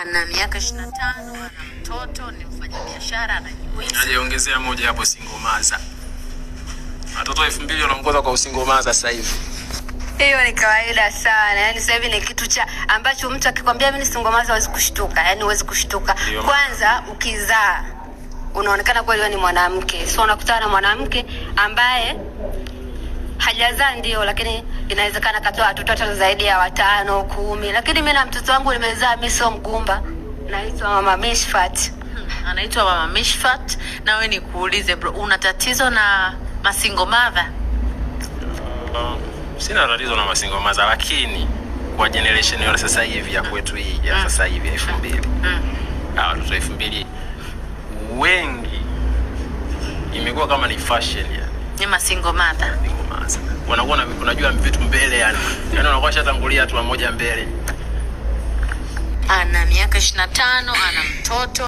Ana miaka 25, ana mtoto, ni mfanyabiashara, anajiweza. Aliongezea moja hapo single mother. Watoto 2000 wanaongoza kwa single mother sasa hivi. Hiyo ni kawaida sana. Yaani sasa hivi ni kitu cha ambacho mtu akikwambia mimi ni single mother hawezi kushtuka. Yaani huwezi kushtuka. Kwanza ukizaa unaonekana kweli wewe ni mwanamke. So unakutana na mwanamke ambaye hajazaa ndio, lakini inawezekana katoa watoto zaidi ya 5, 10. Lakini mimi na mtoto wangu nimezaa, mimi sio mgumba. Naitwa Mama Mishfat. Anaitwa Mama Mishfat. Na wewe nikuulize bro, una tatizo na masingle mother? Sina tatizo na masingle mother, lakini kwa generation ya sasa hivi ya kwetu hii ya sasa hivi 2000. Watoto 2000 wengi imekuwa kama ni fashion yani. Ni masingle mother. Wanakuwa unajua vitu mbele yani. Yaani wanakuwa shatangulia hatua moja mbele. Ana miaka 25, ana mtoto.